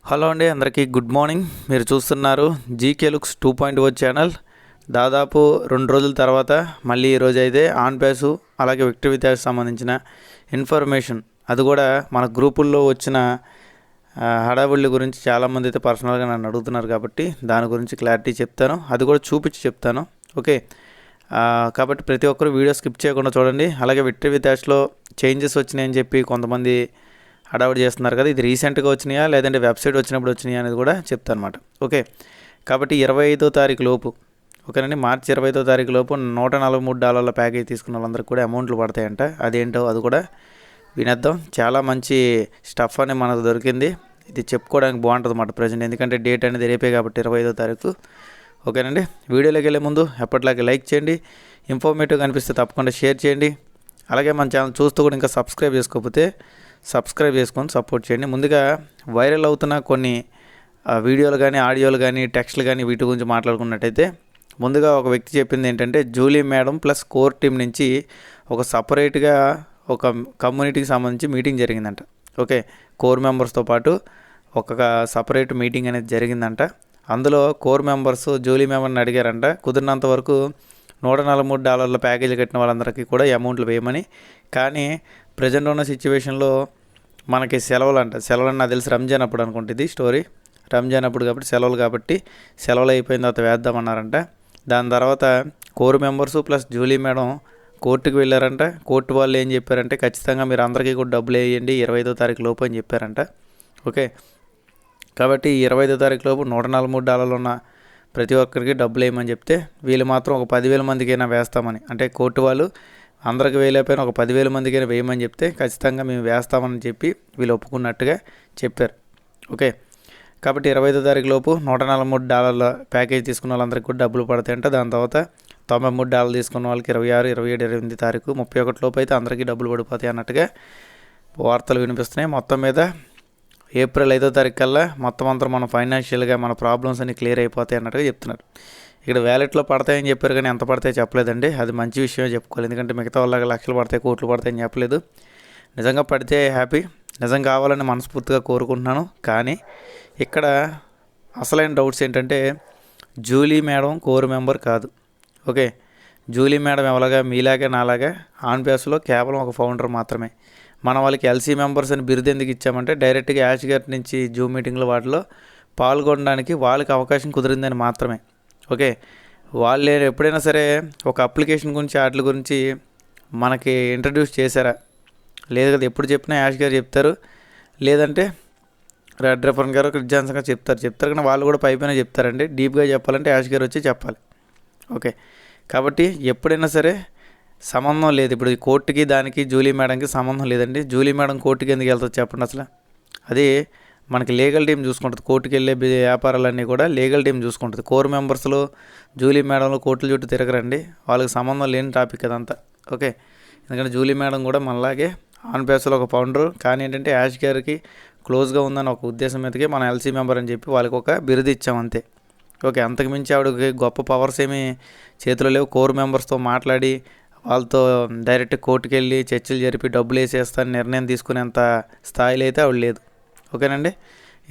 Hello అండి, అందరికీ good morning. మీరు చూస్తున్నారు జీకే లుక్స్ 2.0 ఛానల్. దాదాపు 2 రోజుల తర్వాత మళ్ళీ ఈరోజు అయితే ఆన్ ప్యాసు అలాగే విక్టరీ విత్యాస్ సంబంధించిన ఇన్ఫర్మేషన్, అది కూడా మన గ్రూపుల్లో వచ్చిన హడావుళ్ళ గురించి చాలామంది అయితే పర్సనల్గా నన్ను అడుగుతున్నారు కాబట్టి దాని గురించి క్లారిటీ చెప్తాను, అది కూడా చూపించి చెప్తాను. ఓకే, కాబట్టి ప్రతి ఒక్కరు వీడియో స్కిప్ చేయకుండా చూడండి. అలాగే విక్టరీ విత్యాస్లో చేంజెస్ వచ్చినాయని చెప్పి కొంతమంది హడావుడి చేస్తున్నారు కదా, ఇది రీసెంట్గా వచ్చినాయా లేదంటే వెబ్సైట్ వచ్చినప్పుడు వచ్చినాయా అనేది కూడా చెప్తాను అనమాట. ఓకే, కాబట్టి 25వ తారీఖు లోపు, ఓకేనండి, మార్చి 25వ తారీఖు లోపు $143 ప్యాకేజ్ తీసుకున్న వాళ్ళందరికీ కూడా అమౌంట్లు పడతాయంట. అదేంటో అది కూడా వినేద్దాం. చాలా మంచి స్టఫ్ అనేది మనకు దొరికింది. ఇది చెప్పుకోవడానికి బాగుంటుంది అన్నమాట ప్రజెంట్, ఎందుకంటే డేట్ అనేది రేపే కాబట్టి 25వ తారీఖు. ఓకేనండి, వీడియోలోకి వెళ్ళే ముందు ఎప్పటిలాగే లైక్ చేయండి, ఇన్ఫర్మేటివ్గా అనిపిస్తే తప్పకుండా షేర్ చేయండి. అలాగే మన ఛానల్ చూస్తూ కూడా ఇంకా సబ్స్క్రైబ్ చేసుకోకపోతే సబ్స్క్రైబ్ చేసుకొని సపోర్ట్ చేయండి. ముందుగా వైరల్ అవుతున్న కొన్ని వీడియోలు కానీ ఆడియోలు కానీ టెక్స్ట్లు కానీ వీటి గురించి మాట్లాడుకున్నట్టయితే, ముందుగా ఒక వ్యక్తి చెప్పింది ఏంటంటే Julie madam plus core team నుంచి ఒక సపరేట్గా ఒక కమ్యూనిటీకి సంబంధించి మీటింగ్ జరిగిందంట. ఓకే, కోర్ మెంబర్స్తో పాటు ఒక సపరేట్ మీటింగ్ అనేది జరిగిందంట. అందులో కోర్ మెంబర్స్ జూలీ మెంబర్ని అడిగారంట, కుదిరినంత వరకు $143 ప్యాకేజీ కట్టిన వాళ్ళందరికీ కూడా అమౌంట్లు వేయమని. కానీ ప్రజెంట్ ఉన్న సిచ్యువేషన్లో మనకి సెలవులు నాకు తెలిసి రంజాన్ అప్పుడు అనుకుంటుంది స్టోరీ, రంజాన్ అప్పుడు కాబట్టి సెలవులు అయిపోయిన తర్వాత వేద్దామన్నారంట. దాని తర్వాత core members plus Julie madam కోర్టుకు వెళ్ళారంట. కోర్టు వాళ్ళు ఏం చెప్పారంటే ఖచ్చితంగా మీరు అందరికీ కూడా డబ్బులు వేయండి 25వ తారీఖు లోపు అని చెప్పారంట. ఓకే, కాబట్టి 25వ తారీఖు లోపు $143 ఉన్న ప్రతి ఒక్కరికి డబ్బులు వేయమని చెప్తే, వీళ్ళు మాత్రం ఒక 10,000 మందికైనా వేస్తామని, అంటే కోర్టు వాళ్ళు అందరికి వేయలేకపోయినా ఒక 10,000 మందికైనా వేయమని చెప్తే ఖచ్చితంగా మేము వేస్తామని చెప్పి వీళ్ళు ఒప్పుకున్నట్టుగా చెప్పారు. ఓకే, కాబట్టి 25వ తారీఖు లోపు $143 ప్యాకేజ్ తీసుకున్న వాళ్ళందరికీ కూడా డబ్బులు పడతాయంట. దాని తర్వాత $93 తీసుకున్న వాళ్ళకి 26, 27, 28 తారీఖు 31 లోపు అయితే అందరికీ డబ్బులు పడిపోతాయి అన్నట్టుగా వార్తలు వినిపిస్తున్నాయి. మొత్తం మీద ఏప్రిల్ 5వ తారీఖు కల్లా మొత్తం అంతా మన ఫైనాన్షియల్గా మన ప్రాబ్లమ్స్ అన్ని క్లియర్ అయిపోతాయి అన్నట్టుగా చెప్తున్నారు. ఇక్కడ వ్యాలెట్లో పడతాయని చెప్పారు కానీ ఎంత పడతాయో చెప్పలేదండి. అది మంచి విషయమే చెప్పుకోవాలి, ఎందుకంటే మిగతా వాళ్ళకి లక్షలు పడతాయి కోట్లు పడతాయని చెప్పలేదు. నిజంగా పడితే హ్యాపీ, నిజం కావాలని మనస్ఫూర్తిగా కోరుకుంటున్నాను. కానీ ఇక్కడ అసలైన డౌట్స్ ఏంటంటే జూలీ మేడం కోర్ మెంబర్ కాదు. ఓకే, జూలీ మేడం ఎవలాగా మీలాగా నాలాగా ఆన్ బేస్లో కేవలం ఒక ఫౌండర్ మాత్రమే. మన వాళ్ళకి ఎల్సీ మెంబర్స్ అని బిరుదు ఎందుకు ఇచ్చామంటే డైరెక్ట్గా యాష్ గారి నుంచి జూమ్ మీటింగ్లో వాటిలో పాల్గొనడానికి వాళ్ళకి అవకాశం కుదిరిందని మాత్రమే. ఓకే, వాళ్ళు ఎప్పుడైనా సరే ఒక అప్లికేషన్ గురించి వాటి గురించి మనకి ఇంట్రడ్యూస్ చేశారా? లేదు కదా, ఎప్పుడు చెప్పినా యాష్ గారు చెప్తారు, లేదంటే రెడ్ రెఫరన్ గారు క్రిస్జాన్సన్ గారు చెప్తారు కానీ వాళ్ళు కూడా పైపైన చెప్తారండి. డీప్గా చెప్పాలంటే యాష్ గారు వచ్చి చెప్పాలి. ఓకే, కాబట్టి ఎప్పుడైనా సరే సంబంధం లేదు. ఇప్పుడు ఈ కోర్టుకి దానికి జూలీ మేడంకి సంబంధం లేదండి. జూలీ మేడం కోర్టుకి ఎందుకు వెళ్తుంది చెప్పండి అసలు? అది మనకి లీగల్ టీం చూసుకుంటుంది. కోర్టుకి వెళ్ళే వ్యాపారాలన్నీ కూడా లీగల్ టీం చూసుకుంటుంది. కోర్ మెంబర్స్లో జూలీ మేడంలో కోర్టుల చుట్టూ తిరగరండి, వాళ్ళకి సంబంధం లేని టాపిక్ అదంతా. ఓకే, ఎందుకంటే జూలీ మేడం కూడా మనలాగే ఆన్ బేస్లో ఒక ఫౌండర్, కానీ ఏంటంటే యాష్ గారికి క్లోజ్గా ఉందని ఒక ఉద్దేశం మీదకి మనం ఎల్సీ మెంబర్ అని చెప్పి వాళ్ళకి ఒక బిరుదు ఇచ్చాం అంతే. ఓకే, అంతకుమించి ఆవిడకి గొప్ప పవర్స్ ఏమీ చేతిలో లేవు. కోర్ మెంబర్స్తో మాట్లాడి వాళ్ళతో డైరెక్ట్ కోర్టుకు వెళ్ళి చర్చలు జరిపి డబ్బులు వేసేస్తాను నిర్ణయం తీసుకునేంత స్థాయిలో అయితే ఆవిడ లేదు. ఓకేనండి,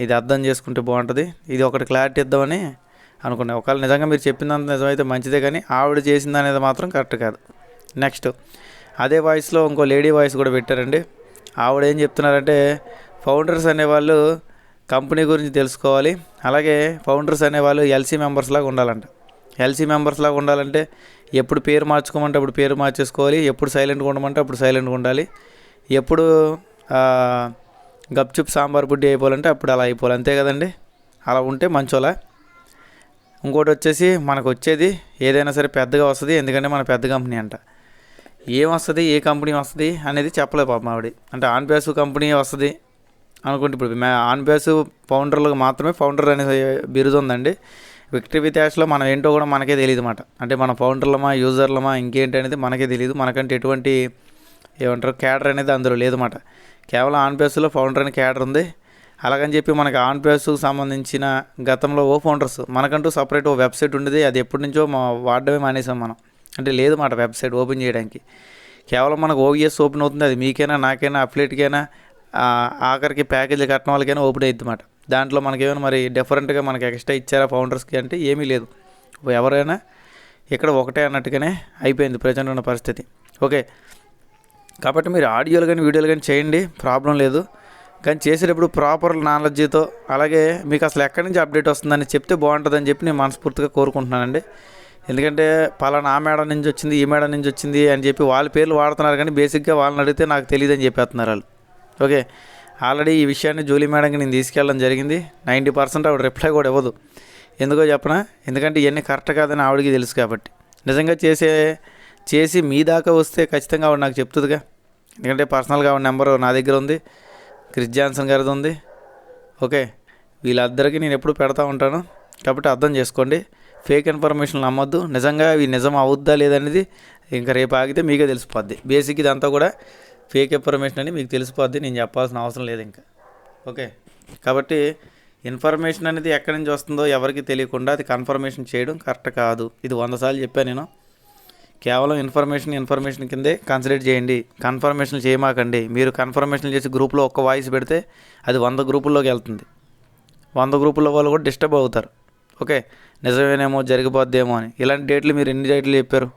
ఇది అర్థం చేసుకుంటే బాగుంటుంది. ఇది ఒకటి క్లారిటీ ఇద్దామని అనుకున్నాను. ఒకవేళ నిజంగా మీరు చెప్పినంత నిజమైతే మంచిదే, కానీ ఆవిడ చేసింది అనేది మాత్రం కరెక్ట్ కాదు. నెక్స్ట్ అదే వాయిస్లో ఇంకో లేడీ వాయిస్ కూడా పెట్టారండి. ఆవిడ ఏం చెప్తున్నారంటే ఫౌండర్స్ అనేవాళ్ళు కంపెనీ గురించి తెలుసుకోవాలి, అలాగే ఫౌండర్స్ అనేవాళ్ళు ఎల్సీ మెంబర్స్ లాగా ఉండాలంట. ఎల్సీ మెంబర్స్ లాగా ఉండాలంటే ఎప్పుడు పేరు మార్చుకోమంటే అప్పుడు పేరు మార్చేసుకోవాలి, ఎప్పుడు సైలెంట్గా ఉండమంటే అప్పుడు సైలెంట్గా ఉండాలి, ఎప్పుడు గప్చుప్ సాంబార్ బుడ్డి అయిపోవాలంటే అప్పుడు అలా అయిపోవాలి, అంతే కదండి. అలా ఉంటే మంచోలా. ఇంకోటి వచ్చేసి మనకు వచ్చేది ఏదైనా సరే పెద్దగా వస్తుంది, ఎందుకంటే మన పెద్ద కంపెనీ అంట. ఏం వస్తుంది, ఏ కంపెనీ వస్తుంది అనేది చెప్పలేదు పాపం ఆవిడ. అంటే ఆన్ బేస్ కంపెనీ వస్తుంది అనుకుంటే ఇప్పుడు ఆన్ బేస్ ఫౌండర్లకు మాత్రమే ఫౌండర్ అనే బిరుదు ఉందండి. విక్టరీ విత్యాస్లో మనం ఏంటో కూడా మనకే తెలియదు అన్నమాట. అంటే మన ఫౌండర్లమా యూజర్లమా ఇంకేంటి అనేది మనకే తెలియదు. మనకంటే ఎటువంటి ఏమంటారు క్యాడర్ అనేది అందులో లేదన్నమాట. కేవలం ఆన్ బేస్లో ఫౌండర్ అనే క్యాడర్ ఉంది. అలాగని చెప్పి మనకి ఆన్ బేస్కు సంబంధించిన గతంలో ఫౌండర్స్ మనకంటూ సపరేట్ వెబ్సైట్ ఉండేది, అది ఎప్పటి నుంచో వాడడమే మానేసాం మనం. అంటే లేదు మాట వెబ్సైట్ ఓపెన్ చేయడానికి. కేవలం మనకు ఓవిఎస్ ఓపెన్ అవుతుంది, అది మీకైనా నాకైనా అఫ్లేట్కైనా ఆఖరికి ప్యాకేజీలు కట్టిన వాళ్ళకైనా ఓపెన్ అవుతుంది అన్నమాట. దాంట్లో మనకేమైనా మరి డిఫరెంట్గా మనకి ఎక్స్ట్రా ఇచ్చారా ఫౌండర్స్కి అంటే ఏమీ లేదు. ఎవరైనా ఇక్కడ ఒకటే అన్నట్టుగానే అయిపోయింది ప్రజెంట్ ఉన్న పరిస్థితి. ఓకే, కాబట్టి మీరు ఆడియోలు కానీ వీడియోలు కానీ చేయండి, ప్రాబ్లం లేదు. కానీ చేసేటప్పుడు ప్రాపర్ నాలెడ్జ్తో, అలాగే మీకు అసలు ఎక్కడి నుంచి అప్డేట్ వస్తుందని చెప్తే బాగుంటుందని చెప్పి నేను మనస్ఫూర్తిగా కోరుకుంటున్నానండి. ఎందుకంటే పలానా ఆ మేడం నుంచి వచ్చింది, ఈ మేడం నుంచి వచ్చింది అని చెప్పి వాళ్ళ పేర్లు వాడుతున్నారు, కానీ బేసిక్గా వాళ్ళని అడిగితే నాకు తెలియదని చెప్పేస్తున్నారు వాళ్ళు. ఓకే, ఆల్రెడీ ఈ విషయాన్ని జూలీ మేడంకి నేను తీసుకెళ్ళడం జరిగింది. 90% ఆవిడ రిప్లై కూడా ఇవ్వదు. ఎందుకో చెప్పనా, ఎందుకంటే ఇవన్నీ కరెక్ట్ కాదని ఆవిడకి తెలుసు కాబట్టి. నిజంగా చేసి మీ దాకా వస్తే ఖచ్చితంగా ఆవిడ నాకు చెప్తుందిగా. ఎందుకంటే పర్సనల్గా ఆవిడ నెంబర్ నా దగ్గర ఉంది, క్రిస్ జాన్సన్ గారిది ఉంది. ఓకే, వీళ్ళందరికీ నేను ఎప్పుడు పెడతా ఉంటాను, కాబట్టి అర్థం చేసుకోండి. ఫేక్ ఇన్ఫర్మేషన్ నమ్మొద్దు. నిజంగా ఇవి నిజం అవుద్దా లేదనేది ఇంకా రేపు ఆగితే మీకే తెలిసిపోద్ది. బేసిక్ ఇదంతా కూడా ఫేక్ ఇన్ఫర్మేషన్ అని మీకు తెలిసిపోద్ది, నేను చెప్పాల్సిన అవసరం లేదు ఇంకా. ఓకే, కాబట్టి ఇన్ఫర్మేషన్ అనేది ఎక్కడి నుంచి వస్తుందో ఎవరికి తెలియకుండా అది కన్ఫర్మేషన్ చేయడం కరెక్ట్ కాదు. ఇది 100 సార్లు చెప్పాను నేను. కేవలం ఇన్ఫర్మేషన్ కిందే కన్సిడర్ చేయండి, కన్ఫర్మేషన్ చేయమాకండి. మీరు కన్ఫర్మేషన్ చేసి గ్రూప్లో ఒక్క వాయిస్ పెడితే అది 100 గ్రూపుల్లోకి వెళ్తుంది. 100 గ్రూపుల్లో వాళ్ళు కూడా డిస్టర్బ్ అవుతారు. ఓకే, నిజమేనేమో జరిగిపోద్దేమో అని. ఇలాంటి డేట్లు మీరు ఎన్ని డేట్లు చెప్పారు?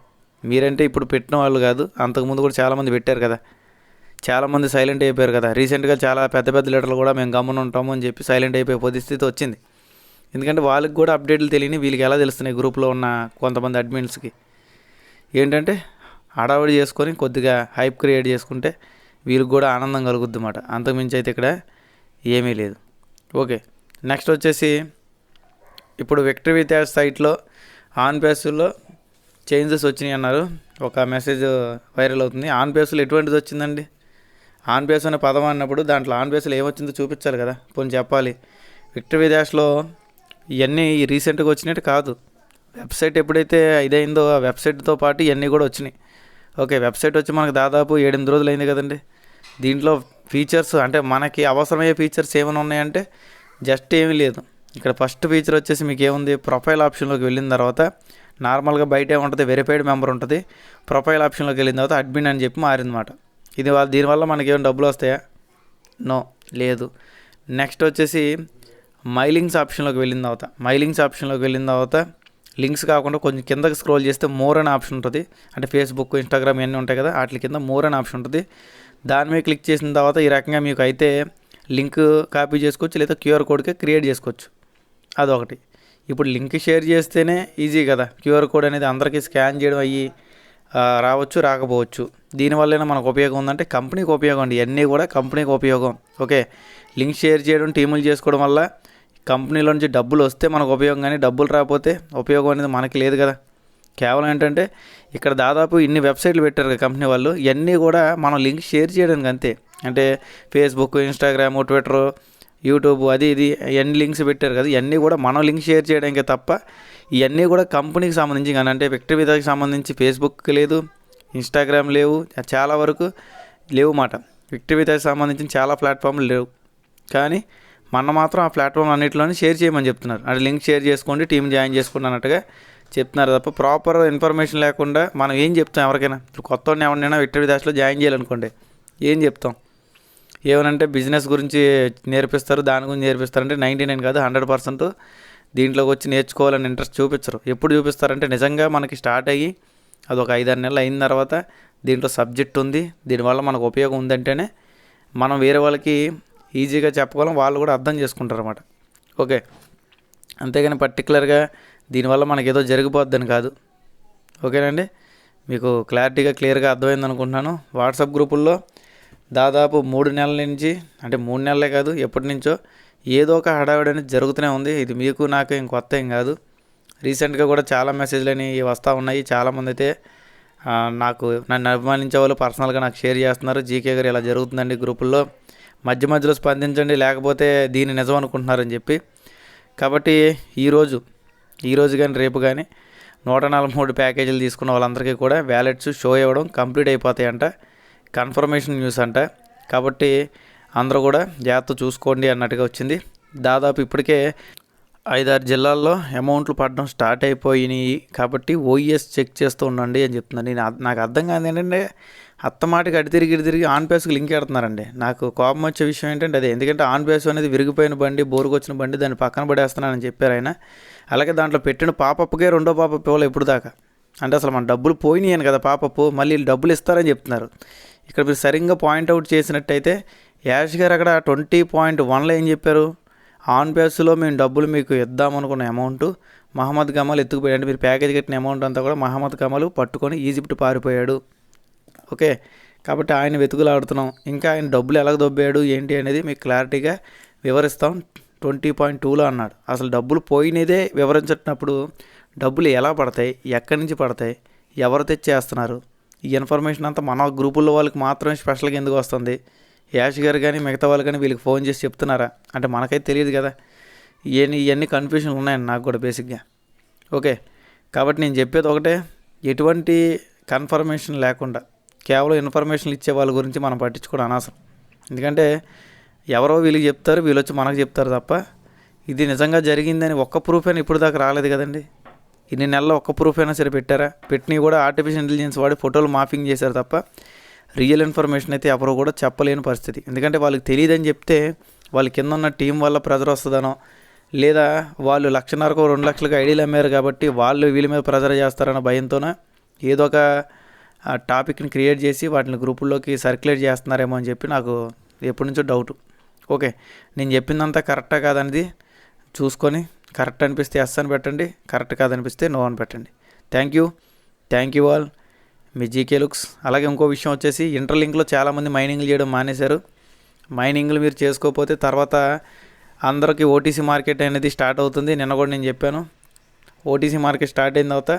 మీరంటే ఇప్పుడు పెట్టిన వాళ్ళు కాదు, అంతకుముందు కూడా చాలామంది పెట్టారు కదా, చాలామంది సైలెంట్ అయిపోయారు కదా. రీసెంట్గా చాలా పెద్ద లీడర్లు కూడా మేము గమ్మున ఉంటాము అని చెప్పి సైలెంట్ అయిపోయే పరిస్థితి వచ్చింది. ఎందుకంటే వాళ్ళకి కూడా అప్డేట్లు తెలియని వీళ్ళకి ఎలా తెలుస్తున్నాయి గ్రూప్లో ఉన్న కొంతమంది అడ్మిన్స్కి. ఏంటంటే హడావుడి చేసుకొని కొద్దిగా హైప్ క్రియేట్ చేసుకుంటే వీళ్ళకి కూడా ఆనందం కలుగుద్ది అన్నమాట. అంతకుమించి అయితే ఇక్కడ ఏమీ లేదు. ఓకే, నెక్స్ట్ వచ్చేసి ఇప్పుడు విక్టరీ విత్యాస్ సైట్లో ఆన్ పేస్లో చేంజెస్ వచ్చినాయి అన్నారు. ఒక మెసేజ్ వైరల్ అవుతుంది. ఆన్ పేస్లో ఎటువంటిది వచ్చిందండి? ఆన్ పేస్ అనే పదం అన్నప్పుడు దాంట్లో ఆన్ పేస్లో ఏమొచ్చిందో చూపించాలి కదా, పోనీ చెప్పాలి. విక్టరీ విత్యాస్లో ఇవన్నీ రీసెంట్గా వచ్చినట్టు కాదు. వెబ్సైట్ ఎప్పుడైతే ఇదైందో ఆ వెబ్సైట్తో పాటు ఇవన్నీ కూడా వచ్చినాయి. ఓకే, వెబ్సైట్ వచ్చి మనకు దాదాపు 7-8 రోజులు అయింది కదండి. దీంట్లో ఫీచర్స్ అంటే మనకి అవసరమయ్యే ఫీచర్స్ ఏమైనా ఉన్నాయంటే జస్ట్ ఏమీ లేదు. ఇక్కడ ఫస్ట్ ఫీచర్ వచ్చేసి మీకు ఏముంది, ప్రొఫైల్ ఆప్షన్లోకి వెళ్ళిన తర్వాత నార్మల్గా బయట ఏముంటుంది, వెరిఫైడ్ మెంబర్ ఉంటుంది. ప్రొఫైల్ ఆప్షన్లోకి వెళ్ళిన తర్వాత అడ్మిన్ అని చెప్పి మారిందన్నమాట. దీనివల్ల మనకి ఏమైనా డబ్బులు వస్తాయా? నో, లేదు. నెక్స్ట్ వచ్చేసి మైలింగ్స్ ఆప్షన్లోకి వెళ్ళిన తర్వాత లింక్స్ కాకుండా కొంచెం కిందకి స్క్రోల్ చేస్తే మోర్ అనే ఆప్షన్ ఉంటుంది. అంటే ఫేస్బుక్, ఇన్స్టాగ్రామ్ ఇవన్నీ ఉంటాయి కదా, వాటి కింద మోర్ అనే ఆప్షన్ ఉంటుంది. దాని మీద క్లిక్ చేసిన తర్వాత ఈ రకంగా మీకు అయితే లింక్ కాపీ చేసుకోవచ్చు, లేదా క్యూఆర్ కోడ్కే క్రియేట్ చేసుకోవచ్చు. అదొకటి. ఇప్పుడు లింక్ షేర్ చేస్తేనే ఈజీ కదా, క్యూఆర్ కోడ్ అనేది అందరికీ స్కాన్ చేయడం అయ్యి రావచ్చు, రాకపోవచ్చు. దీనివల్లైనా మనకు ఉపయోగం ఉందంటే కంపెనీకి ఉపయోగం అండి, ఇవన్నీ కూడా కంపెనీకి ఉపయోగం. ఓకే, లింక్ షేర్ చేయడం, టీములు చేసుకోవడం వల్ల కంపెనీలో నుంచి డబ్బులు వస్తే మనకు ఉపయోగం, కానీ డబ్బులు రాకపోతే ఉపయోగం అనేది మనకి లేదు కదా. కేవలం ఏంటంటే ఇక్కడ దాదాపు ఇన్ని వెబ్సైట్లు పెట్టారు కదా కంపెనీ వాళ్ళు, ఇవన్నీ కూడా మనం లింక్ షేర్ చేయడానికి అంతే. అంటే ఫేస్బుక్, ఇన్స్టాగ్రామ్, ట్విట్టర్, యూట్యూబ్ అది ఇది ఎన్ని లింక్స్ పెట్టారు కదా, ఇవన్నీ కూడా మనం లింక్ షేర్ చేయడానికే తప్ప ఇవన్నీ కూడా కంపెనీకి సంబంధించి కానీ, అంటే విక్టరీ విత్యాస్కి సంబంధించి ఫేస్బుక్ లేదు, ఇన్స్టాగ్రామ్ లేవు, చాలా వరకు లేవు మాట. విక్టరీ విత్యాస్కి సంబంధించిన చాలా ప్లాట్ఫామ్లు లేవు, కానీ మన మాత్రం ఆ ప్లాట్ఫామ్ అన్నింటిలోనే షేర్ చేయమని చెప్తున్నారు. అంటే లింక్ షేర్ చేసుకోండి, టీమ్ జాయిన్ చేసుకోండి అన్నట్టుగా చెప్తున్నారు తప్ప ప్రాపర్ ఇన్ఫర్మేషన్ లేకుండా మనం ఏం చెప్తాం ఎవరికైనా? ఇప్పుడు కొత్త ఎవరినైనా విక్టరీ విత్యాస్లో జాయిన్ చేయాలనుకోండి, ఏం చెప్తాం? ఏమనంటే బిజినెస్ గురించి నేర్పిస్తారు, దాని గురించి నేర్పిస్తారంటే 99 కాదు 100% దీంట్లోకి వచ్చి నేర్చుకోవాలని ఇంట్రెస్ట్ చూపించరు. ఎప్పుడు చూపిస్తారంటే నిజంగా మనకి స్టార్ట్ అయ్యి అది ఒక 5-6 నెలలు అయిన తర్వాత దీంట్లో సబ్జెక్ట్ ఉంది, దీనివల్ల మనకు ఉపయోగం ఉందంటేనే మనం వేరే వాళ్ళకి ఈజీగా చెప్పగలం, వాళ్ళు కూడా అర్థం చేసుకుంటారు అన్నమాట. ఓకే, అంతేగాని పర్టికులర్గా దీనివల్ల మనకి ఏదో జరిగిపోద్దని కాదు. ఓకేనండి, మీకు క్లియర్గా అర్థమైంది అనుకుంటున్నాను. వాట్సాప్ గ్రూపుల్లో దాదాపు 3 నెలల నుంచి, అంటే 3 నెలలే కాదు ఎప్పటి నుంచో ఏదో ఒక హడావిడి అనేది జరుగుతూనే ఉంది. ఇది మీకు నాకు ఏం కొత్త ఏం కాదు. రీసెంట్గా కూడా చాలా మెసేజ్లు అనేవి వస్తూ ఉన్నాయి. చాలామంది అయితే నన్ను అభిమానించే వాళ్ళు పర్సనల్గా నాకు షేర్ చేస్తున్నారు, జీకే గారు ఇలా జరుగుతుందండి గ్రూపుల్లో, మధ్యలో స్పందించండి లేకపోతే దీన్ని నిజం అనుకుంటున్నారని చెప్పి. కాబట్టి ఈరోజు కానీ రేపు కానీ 143 ప్యాకేజీలు తీసుకున్న వాళ్ళందరికీ కూడా వ్యాలెట్స్ షో ఇవ్వడం కంప్లీట్ అయిపోతాయంట. కన్ఫర్మేషన్ న్యూస్ అంట. కాబట్టి అందరూ కూడా జాగ్రత్త చూసుకోండి అన్నట్టుగా వచ్చింది. దాదాపు ఇప్పటికే 5-6 జిల్లాల్లో అమౌంట్లు పడడం స్టార్ట్ అయిపోయినాయి కాబట్టి ఓఈఎస్ చెక్ చేస్తూ ఉండండి అని చెప్తున్నాను. నాకు అర్థం కాదు ఏంటంటే అత్తమాటికి అటు తిరిగి ఆన్ పేస్కి లింక్ పెడుతున్నారండి. నాకు కోపం వచ్చే విషయం ఏంటంటే అదే, ఎందుకంటే ఆన్ పేస్ అనేది విరిగిపోయిన బండి, బోరుకొచ్చిన బండి, దాన్ని పక్కన పడేస్తున్నానని చెప్పారు ఆయన. అలాగే దాంట్లో పెట్టిన పాపప్కే రెండో పాపప్ ఇవ్వాలి ఎప్పుడు దాకా, అంటే అసలు మన డబ్బులు పోయినాయని కదా పాపప్, మళ్ళీ వీళ్ళు డబ్బులు ఇస్తారని చెప్తున్నారు. ఇక్కడ మీరు సరిగ్గా పాయింట్అవుట్ చేసినట్టయితే యాష్ గారు అక్కడ 20.1లో ఏం చెప్పారు, ఆన్ పేస్లో మేము డబ్బులు మీకు ఇద్దామనుకున్న అమౌంట్ మహమ్మద్ గమాల్ ఎత్తుకుపోయాడు. అంటే మీరు ప్యాకేజ్ కట్టిన అమౌంట్ అంతా కూడా మహమ్మద్ గమాల్ పట్టుకొని ఈజిప్ట్ పారిపోయాడు. ఓకే, కాబట్టి ఆయన వెతుకులాడుతున్నాం. ఇంకా ఆయన డబ్బులు ఎలా దొబ్బాడు ఏంటి అనేది మీకు క్లారిటీగా వివరిస్తాం 20.2లో అన్నాడు. అసలు డబ్బులు పోయినదే వివరించినప్పుడు డబ్బులు ఎలా పడతాయి, ఎక్కడి నుంచి పడతాయి, ఎవరు తెచ్చేస్తున్నారు, ఈ ఇన్ఫర్మేషన్ అంతా మన గ్రూపుల్లో వాళ్ళకి మాత్రమే స్పెషల్గా ఎందుకు వస్తుంది, యాష్ గారు కానీ మిగతా వాళ్ళు కానీ వీళ్ళకి ఫోన్ చేసి చెప్తున్నారా అంటే మనకైతే తెలియదు కదా. ఇవన్నీ కన్ఫ్యూజన్లు ఉన్నాయండి నాకు కూడా బేసిక్గా. ఓకే, కాబట్టి నేను చెప్పేది ఒకటే, ఎటువంటి కన్ఫర్మేషన్ లేకుండా కేవలం ఇన్ఫర్మేషన్లు ఇచ్చే వాళ్ళ గురించి మనం పట్టించుకోవడం అనవసరం. ఎందుకంటే ఎవరో వీళ్ళకి చెప్తారు, వీళ్ళు వచ్చి మనకు చెప్తారు తప్ప ఇది నిజంగా జరిగిందని ఒక్క ప్రూఫ్ అయినా ఇప్పుడు దాకా రాలేదు కదండి. ఇన్ని నెలల్లో ఒక్క ప్రూఫ్ అయినా సరే పెట్టారా? పెట్టినవి కూడా ఆర్టిఫిషియల్ ఇంటెలిజెన్స్ వాడి ఫోటోలు మాఫింగ్ చేశారు తప్ప రియల్ ఇన్ఫర్మేషన్ అయితే ఎవరు కూడా చెప్పలేని పరిస్థితి. ఎందుకంటే వాళ్ళకి తెలియదని చెప్తే వాళ్ళ కింద ఉన్న టీం వల్ల ప్రెజర్ వస్తుందనో, లేదా వాళ్ళు 1,50,000కో 2,00,000కో ఐడీలు అమ్మారు కాబట్టి వాళ్ళు వీళ్ళ మీద ప్రెజర్ చేస్తారన్న భయంతోనే ఏదో ఒక టాపిక్ని క్రియేట్ చేసి వాటిని గ్రూపుల్లోకి సర్క్యులేట్ చేస్తున్నారేమో అని చెప్పి నాకు ఎప్పటి నుంచో డౌట్. ఓకే, నేను చెప్పిందంతా కరెక్టా కాదనేది చూసుకొని కరెక్ట్ అనిపిస్తే ఎస్ అని పెట్టండి, కరెక్ట్ కాదనిపిస్తే నో అని పెట్టండి. Thank you all, me GK looks. అలాగే ఇంకో విషయం వచ్చేసి ఇంటర్లింక్లో చాలామంది మైనింగ్లు చేయడం మానేశారు. మైనింగ్లు మీరు చేసుకోకపోతే తర్వాత అందరికీ ఓటీసీ మార్కెట్ అనేది స్టార్ట్ అవుతుంది. నిన్న కూడా నేను చెప్పాను, ఓటీసీ మార్కెట్ స్టార్ట్ అయిన తర్వాత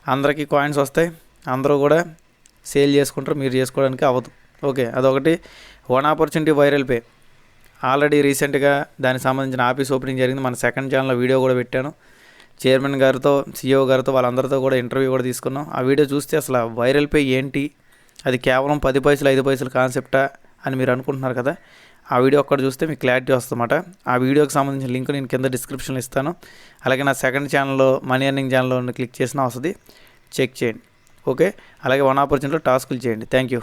అందరికీ కాయిన్స్ వస్తాయి, అందరూ కూడా సేల్ చేసుకుంటారు, మీరు చేసుకోవడానికి అవ్వదు. ఓకే, అదొకటి. One opportunity viral pay already రీసెంట్గా దానికి సంబంధించిన ఆఫీస్ ఓపెనింగ్ జరిగింది. మన సెకండ్ ఛానల్లో వీడియో కూడా పెట్టాను. చైర్మన్ గారితో, సిఇఓ గారితో, వాళ్ళందరితో కూడా ఇంటర్వ్యూ కూడా తీసుకున్నాం. ఆ వీడియో చూస్తే అసలు వైరల్ పే ఏంటి, అది కేవలం 10 పైసలు 5 పైసలు కాన్సెప్టా అని మీరు అనుకుంటున్నారు కదా. ఆ వీడియో ఒక్కడ చూస్తే మీకు క్లారిటీ వస్తుందన్నమాట. ఆ వీడియోకి సంబంధించిన లింక్ నేను కింద డిస్క్రిప్షన్లో ఇస్తాను. అలాగే నా సెకండ్ ఛానల్లో మనీ ఎర్నింగ్ ఛానల్లో క్లిక్ చేసినా వస్తుంది, చెక్ చేయండి. ఓకే, అలాగే వన్ ఆపర్చునిటీలో టాస్కులు చేయండి. Thank you.